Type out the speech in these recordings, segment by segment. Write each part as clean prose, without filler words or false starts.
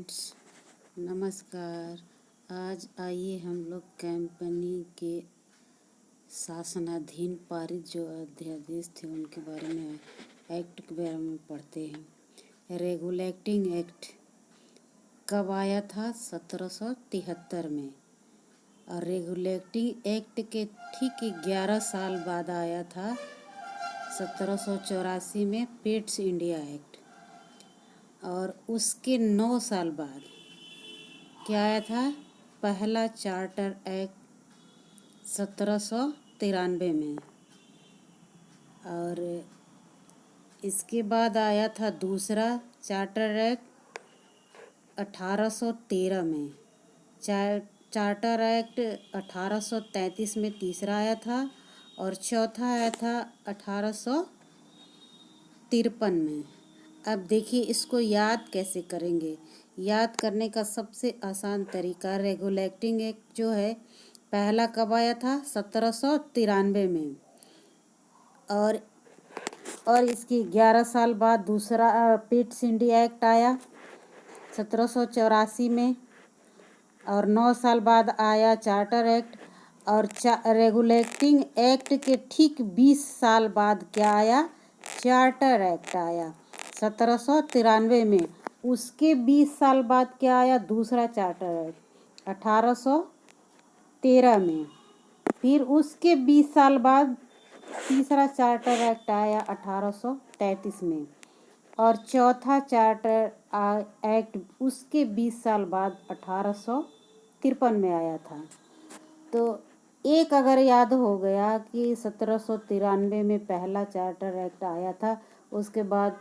Friends, नमस्कार। आज आइए हम लोग कंपनी के शासनाधीन पारित जो अध्यादेश थे उनके बारे में, एक्ट के बारे में पढ़ते हैं। रेगुलेटिंग एक्ट कब आया था? 1773 में। और रेगुलेटिंग एक्ट के ठीक 11 साल बाद आया था 1784 में पिट्स इंडिया एक्ट। और उसके 9 साल बाद क्या आया था? पहला चार्टर एक्ट 1793 में। और इसके बाद आया था दूसरा चार्टर एक्ट 1813 में। चार्टर एक्ट 1833 में तीसरा आया था और चौथा आया था 1853 में। अब देखिए इसको याद कैसे करेंगे। याद करने का सबसे आसान तरीका, रेगुलेटिंग एक्ट जो है पहला कब आया था? 1793 में। और इसकी 11 साल बाद दूसरा पिट्स इंडिया एक्ट आया 1784 में। और 9 साल बाद आया चार्टर एक्ट। और रेगुलेटिंग एक्ट के ठीक 20 साल बाद क्या आया? चार्टर एक्ट आया 1793 में। उसके 20 साल बाद क्या आया? दूसरा चार्टर एक्ट 1813 में। फिर उसके 20 साल बाद तीसरा चार्टर एक्ट आया 1833 में। और चौथा चार्टर एक्ट उसके 20 साल बाद 1853 में आया था। तो एक अगर याद हो गया कि 1793 में पहला चार्टर एक्ट आया था, उसके बाद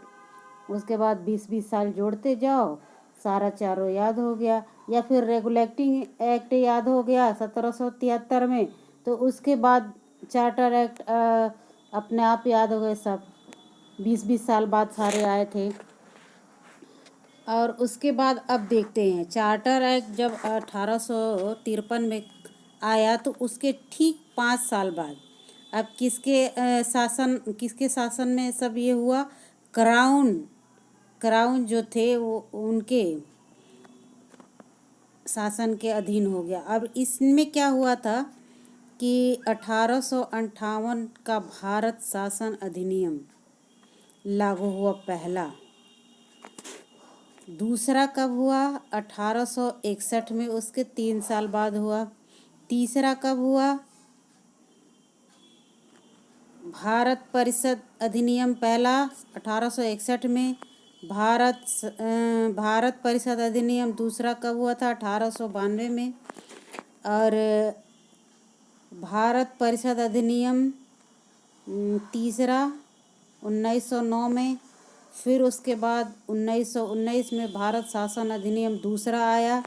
20-20 साल जोड़ते जाओ, सारा चारों याद हो गया। या फिर रेगुलेटिंग एक्ट याद हो गया 1773 में, तो उसके बाद चार्टर एक्ट अपने आप याद हो गए। सब 20-20 साल बाद सारे आए थे। और उसके बाद अब देखते हैं चार्टर एक्ट जब 1853 में आया तो उसके ठीक 5 साल बाद अब किसके शासन में सब ये हुआ? क्राउन जो थे वो उनके शासन के अधीन हो गया। अब इसमें क्या हुआ था कि 1858 का भारत शासन अधिनियम लागू हुआ पहला। दूसरा कब हुआ? 1861 में, उसके 3 साल बाद हुआ। तीसरा कब हुआ? भारत परिषद अधिनियम पहला 1861 में। भारत परिषद अधिनियम दूसरा कब हुआ था? 1892 में। और भारत परिषद अधिनियम तीसरा 1909 में। फिर उसके बाद 1919 में भारत शासन अधिनियम दूसरा आया।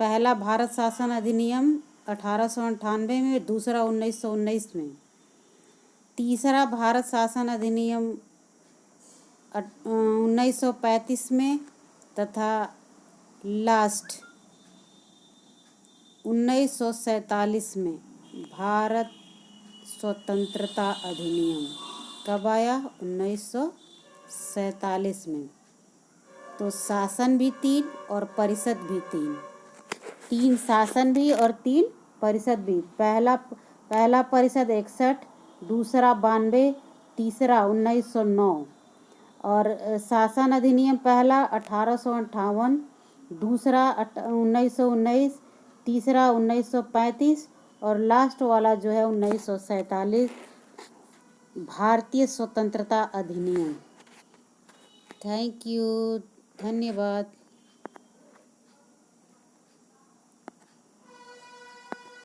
पहला भारत शासन अधिनियम 1898 में, दूसरा 1919 में। तीसरा भारत शासन अधिनियम 1935 में तथा लास्ट 1947 में भारत स्वतंत्रता अधिनियम कब आया? 1947 में। तो शासन भी 3 और परिषद भी 3 शासन भी और 3 परिषद भी। पहला परिषद 61, दूसरा 92, तीसरा 1909। और शासन अधिनियम पहला 1858, दूसरा 1919, तीसरा 1935 और लास्ट वाला जो है 1947 भारतीय स्वतंत्रता अधिनियम। थैंक यू, धन्यवाद।